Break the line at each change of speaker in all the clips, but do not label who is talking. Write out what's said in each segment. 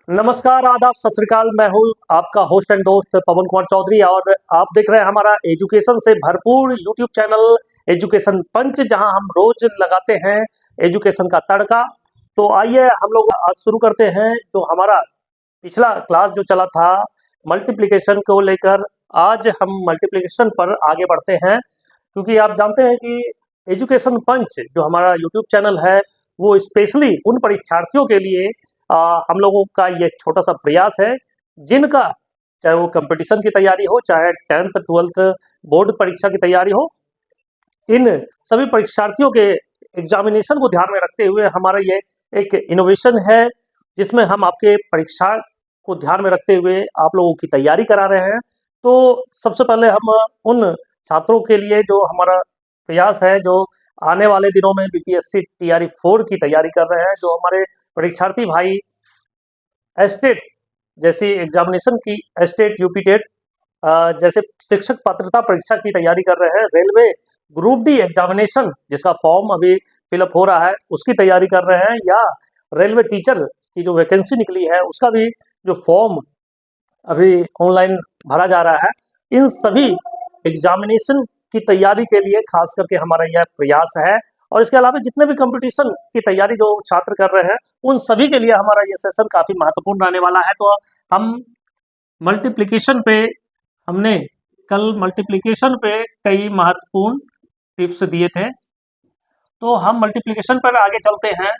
नमस्कार, आदाब, सत श्री अकाल। मैं हूँ आपका होस्ट एंड दोस्त पवन कुमार चौधरी और आप देख रहे हैं हमारा एजुकेशन से भरपूर यूट्यूब चैनल एजुकेशन पंच, जहां हम रोज लगाते हैं एजुकेशन का तड़का। तो आइए हम लोग आज शुरू करते हैं जो हमारा पिछला क्लास जो चला था मल्टीप्लिकेशन को लेकर। आज हम मल्टीप्लिकेशन पर आगे बढ़ते हैं, क्योंकि आप जानते हैं कि एजुकेशन पंच जो हमारा यूट्यूब चैनल है वो स्पेशली उन परीक्षार्थियों के लिए हम लोगों का ये छोटा सा प्रयास है जिनका चाहे वो कंपटीशन की तैयारी हो, चाहे 10th 12th बोर्ड परीक्षा की तैयारी हो, इन सभी परीक्षार्थियों के एग्जामिनेशन को ध्यान में रखते हुए हमारा ये एक इनोवेशन है जिसमें हम आपके परीक्षा को ध्यान में रखते हुए आप लोगों की तैयारी करा रहे हैं। तो सबसे पहले हम उन छात्रों के लिए जो हमारा प्रयास है, जो आने वाले दिनों में बीपीएससी टीआरई 4 की तैयारी कर रहे हैं, जो हमारे परीक्षार्थी भाई एस्टेट जैसी एग्जामिनेशन की, एस्टेट यूपी टेट जैसे शिक्षक पात्रता परीक्षा की तैयारी कर रहे हैं, रेलवे ग्रुप डी एग्जामिनेशन जिसका फॉर्म अभी फिलअप हो रहा है उसकी तैयारी कर रहे हैं, या रेलवे टीचर की जो वैकेंसी निकली है उसका भी जो फॉर्म अभी ऑनलाइन भरा जा रहा है, इन सभी एग्जामिनेशन की तैयारी के लिए खास करके हमारा यह प्रयास है। और इसके अलावा जितने भी कंपटीशन की तैयारी जो छात्र कर रहे हैं उन सभी के लिए हमारा ये सेशन काफ़ी महत्वपूर्ण रहने वाला है। तो हम मल्टीप्लिकेशन पे हमने कल मल्टीप्लिकेशन पे कई महत्वपूर्ण टिप्स दिए थे, तो हम मल्टीप्लिकेशन पर आगे चलते हैं।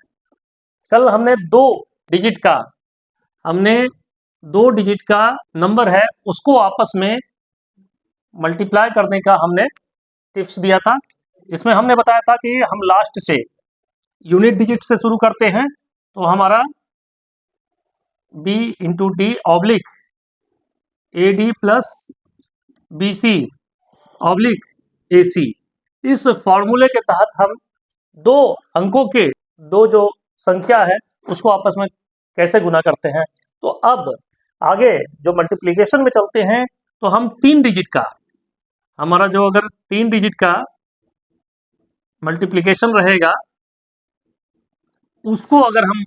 कल हमने दो डिजिट का नंबर है उसको आपस में मल्टीप्लाई करने का हमने टिप्स दिया था, जिसमें हमने बताया था कि हम लास्ट से यूनिट डिजिट से शुरू करते हैं। तो हमारा b into D oblique A D plus B C oblique A C, इस फॉर्मूले के तहत हम दो अंकों के दो जो संख्या है उसको आपस में कैसे गुना करते हैं। तो अब आगे जो मल्टीप्लिकेशन में चलते हैं तो हम 3 डिजिट का, हमारा जो अगर 3 डिजिट का मल्टीप्लिकेशन रहेगा उसको अगर हम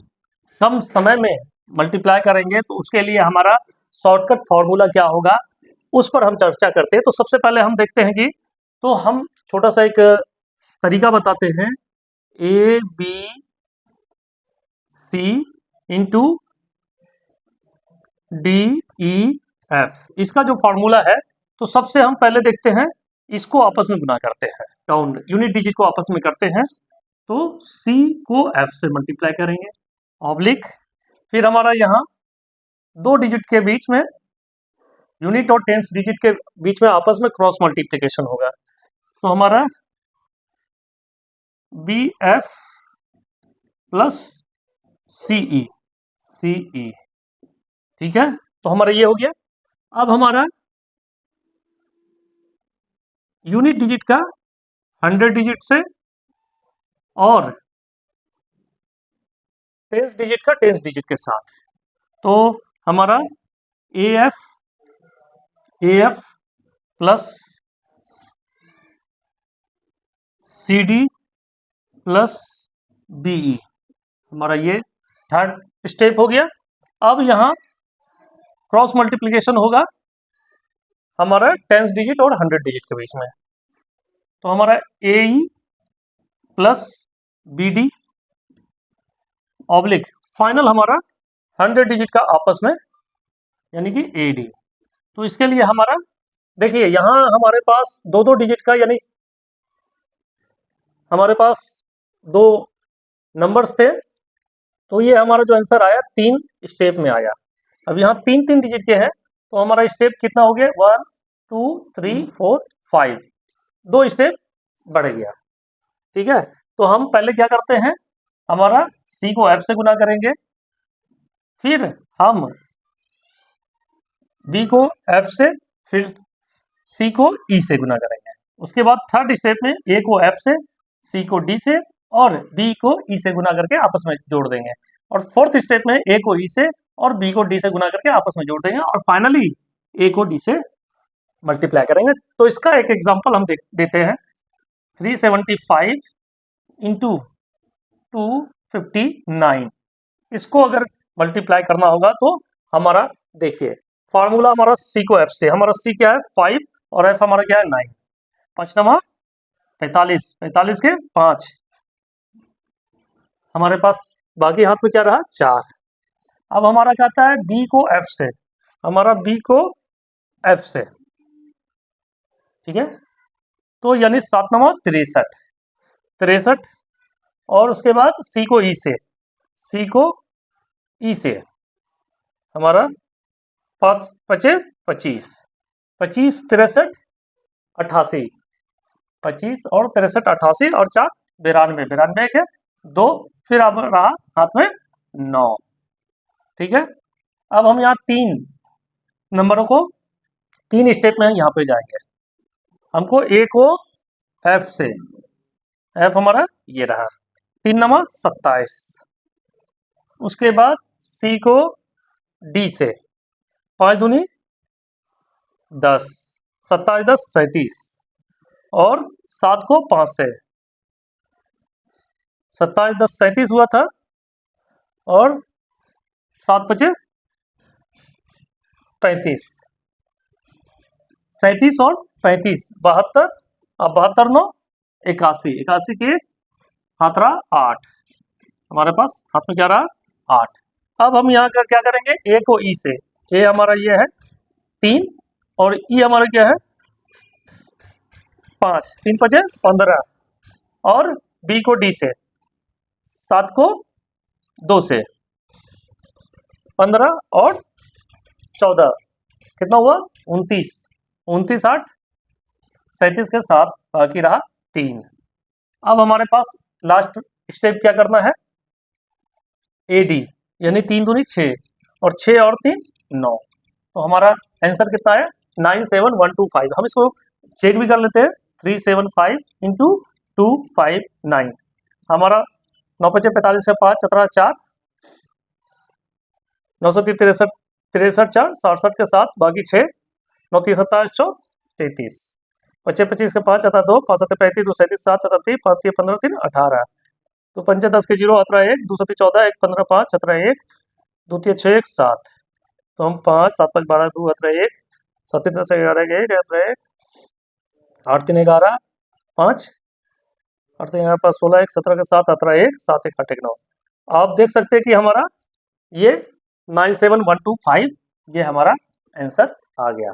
कम समय में मल्टीप्लाई करेंगे तो उसके लिए हमारा शॉर्टकट फॉर्मूला क्या होगा उस पर हम चर्चा करते हैं। तो सबसे पहले हम देखते हैं कि, तो हम छोटा सा एक तरीका बताते हैं, A B C into D E F, इसका जो फॉर्मूला है। तो सबसे हम पहले देखते हैं इसको आपस में गुना करते हैं, काउंट यूनिट डिजिट को आपस में करते हैं। तो C को F से मल्टीप्लाई करेंगे ऑब्लिक, फिर हमारा यहाँ 2 डिजिट के बीच में, यूनिट और टेंस डिजिट के बीच में आपस में क्रॉस मल्टीप्लिकेशन होगा। तो हमारा BF प्लस CE, ठीक है। तो हमारा ये हो गया। अब हमारा यूनिट डिजिट का 100 डिजिट से और टेंस डिजिट का टेंस डिजिट के साथ, तो हमारा AF plus CD plus BE, हमारा ये थर्ड स्टेप हो गया। अब यहाँ क्रॉस मल्टीप्लिकेशन होगा हमारा टेंस डिजिट और 100 डिजिट के बीच में। तो हमारा AE plus BD oblique final हमारा 100 डिजिट का आपस में, यानी कि AD। तो इसके लिए हमारा देखिए यहाँ हमारे पास दो डिजिट का, यानी हमारे पास 2 नंबर्स थे, तो ये हमारा जो आंसर आया 3 स्टेप में आया। अब यहाँ 3 डिजिट के हैं तो हमारा स्टेप कितना हो गया, 1 2 3 4 5, 2 स्टेप बढ़ गया, ठीक है। तो हम पहले क्या करते हैं, हमारा C को F से गुना करेंगे, फिर हम B को F से, फिर C को E से गुना करेंगे। उसके बाद थर्ड स्टेप में A को F से, C को D से और B को E से गुना करके आपस में जोड़ देंगे। और फोर्थ स्टेप में A को E से और B को D से गुना करके आपस में जोड़ देंगे और फाइनली A को D से मल्टीप्लाई करेंगे। तो इसका एक एग्जांपल हम देते हैं, 375 इंटू 259, इसको अगर मल्टीप्लाई करना होगा। तो हमारा देखिए फार्मूला हमारा सी को एफ से, हमारा सी क्या है 5 और एफ हमारा क्या है 9, 5 नमा 45, 45 के 5 हमारे पास, बाकी हाथ में क्या रहा 4। अब हमारा कहता है बी को एफ से, हमारा बी को एफ से, ठीक है। तो यानी 7 नमा 63, 63 और उसके बाद सी को ई से, सी को ई से हमारा 5 पचे 25, 25 63 88, 25 और 63 88 और 4 92, 92 के 2, फिर अब रहा हाथ में 9, ठीक है। अब हम यहाँ 3 नंबरों को 3 स्टेप में यहाँ पे जाएंगे। हमको ए को एफ से, एफ हमारा ये रहा 3 नंबर 27, उसके बाद सी को डी से, 5 दूनी 10, 27 10 37 और 7 को 5 से, 27 10 37 हुआ था और 7 पचे 35, 37 और 35 72, अब 72 9 81, 81 के हाथ रहा 8, हमारे पास हाथ में क्या रहा 8। अब हम यहाँ का क्या करेंगे, ए को ई से, ए हमारा ये है 3 और ई हमारा क्या है 5, 3 पचे 15 और बी को डी से, 7 को 2 से 15 और 14 कितना हुआ 29, 29 8 37 के 7 बाकी रहा 3। अब हमारे पास लास्ट स्टेप क्या करना है, ए डी यानी 3 दूनी 6 और 6 और 3 9, तो हमारा आंसर कितना है 97125। हम इसको चेक भी कर लेते हैं, 375 इंटू 259 हमारा 9 पचे 45 के 5 17 4 9 63 63 4 67 के 7 बाकी 6 9 3 27 4 33 25 25 के 5 अतः 2 5 7 35 2 37 7 अतः 3 5 3 15 3 18 तो 5 10 के 0 अतः 1 2 7 14 1 15 5 अतः 1 2 3 6 1 7, तो हम 5 7 5 12 2 अतः 1 7 10 11 1 अतः 1 8 3 11 5 8 3 11 5 16 1 17 के 7 अतः 1 7 1 8 1 9। आप देख सकते हैं कि हमारा ये 97125 ये हमारा आंसर आ गया।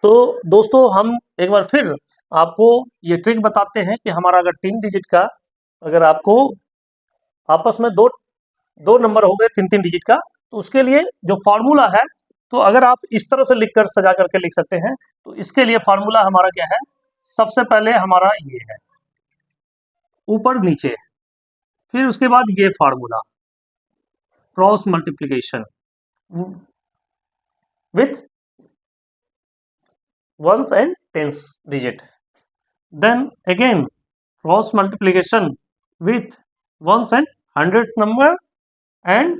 तो दोस्तों हम एक बार फिर आपको ये ट्रिक बताते हैं कि हमारा अगर 3 डिजिट का, अगर आपको आपस में दो नंबर हो गए 3 3 डिजिट का, तो उसके लिए जो फार्मूला है, तो अगर आप इस तरह से लिखकर सजा करके लिख सकते हैं, तो इसके लिए फार्मूला हमारा क्या है, सबसे पहले हमारा ये है ऊपर नीचे, फिर उसके बाद ये formula cross multiplication with ones and tens digit, then again cross multiplication with ones and hundredth number and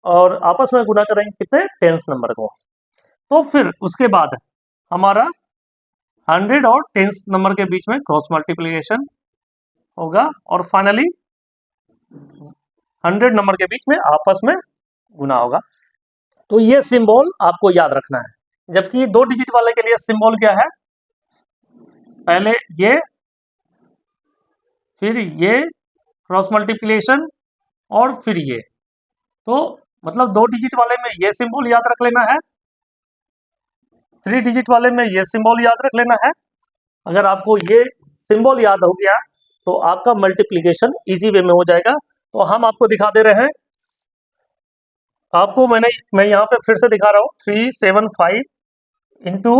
और आपस में गुना करेंगे कितने टेंस नंबर को। तो फिर उसके बाद हमारा 100 और टेंस नंबर के बीच में क्रॉस मल्टीप्लिकेशन होगा और फाइनली 100 नंबर के बीच में आपस में गुना होगा। तो ये सिंबल आपको याद रखना है, जबकि 2 डिजिट वाले के लिए सिंबल क्या है, पहले ये फिर ये क्रॉस मल्टीप्लिकेशन और फिर ये, तो मतलब 2 डिजिट वाले में ये सिंबल याद रख लेना है, 3 डिजिट वाले में ये सिंबल याद रख लेना है। अगर आपको ये सिंबल याद हो गया तो आपका मल्टीप्लिकेशन इजी वे में हो जाएगा। तो हम आपको दिखा दे रहे हैं, आपको मैं यहाँ पे फिर से दिखा रहा हूँ 375 इंटू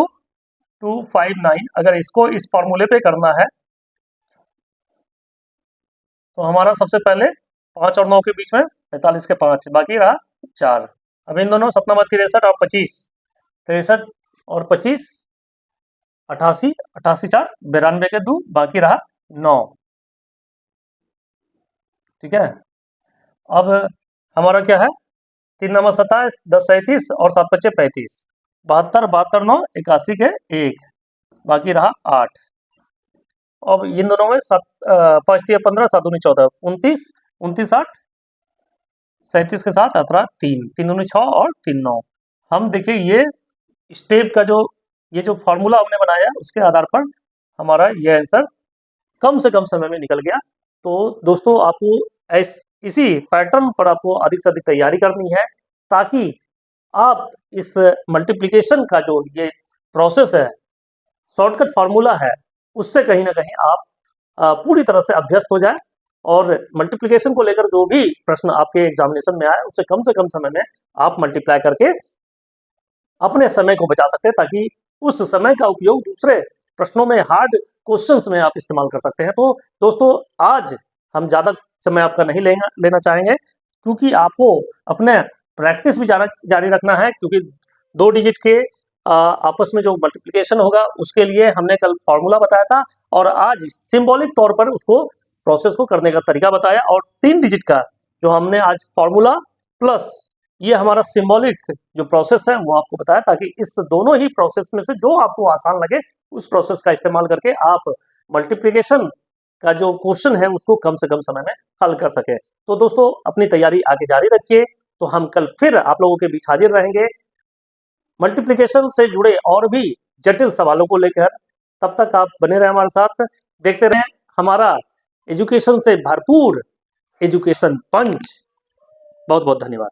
259। अगर इसको इस फॉर्मूले पे करना है तो हमारा सबसे पहले 5 और 9 के बीच में 45 के 5 बाकी रहा 4। अब इन दोनों 7 63 और 25, 63 और 25 88 88 4 92 के 2 बाकी रहा 9, ठीक है। अब हमारा क्या है 3 नंबर 27 10 37 और 7 25 35 72 72 9 81 के 1 बाकी रहा 8। अब इन दोनों में 5 3 15 7 दूनी 14 29 29 8 37 के साथ 18 3 3 दूनी 6 और 3 9। हम देखिए ये स्टेप का ये जो फॉर्मूला हमने बनाया उसके आधार पर हमारा ये आंसर कम से कम समय में निकल गया। तो दोस्तों आपको इसी पैटर्न पर आपको अधिक से अधिक तैयारी करनी है, ताकि आप इस मल्टीप्लिकेशन का जो ये प्रोसेस है, शॉर्टकट फार्मूला है, उससे कहीं ना कहीं आप पूरी तरह से अभ्यस्त हो जाए और मल्टीप्लिकेशन को लेकर जो भी प्रश्न आपके एग्जामिनेशन में आए उससे कम समय में आप मल्टीप्लाई करके अपने समय को बचा सकते हैं, ताकि उस समय का उपयोग दूसरे प्रश्नों में, हार्ड क्वेश्चंस में आप इस्तेमाल कर सकते हैं। तो दोस्तों आज हम ज़्यादा समय आपका नहीं लेना चाहेंगे, क्योंकि आपको अपने प्रैक्टिस भी जारी रखना है, क्योंकि 2 डिजिट के आपस में जो मल्टीप्लिकेशन होगा उसके लिए हमने कल फॉर्मूला बताया था और आज सिंबॉलिक तौर पर उसको प्रोसेस को करने का तरीका बताया, और 3 डिजिट का जो हमने आज फॉर्मूला प्लस ये हमारा सिंबॉलिक जो प्रोसेस है वो आपको बताया, ताकि इस दोनों ही प्रोसेस में से जो आपको आसान लगे उस प्रोसेस का इस्तेमाल करके आप मल्टीप्लिकेशन का जो क्वेश्चन है उसको कम से कम समय में हल कर सके। तो दोस्तों अपनी तैयारी आगे जारी रखिए, तो हम कल फिर आप लोगों के बीच हाजिर रहेंगे मल्टीप्लिकेशन से जुड़े और भी जटिल सवालों को लेकर। तब तक आप बने रहे हमारे साथ, देखते रहें हमारा एजुकेशन से भरपूर एजुकेशन पंच। बहुत बहुत धन्यवाद।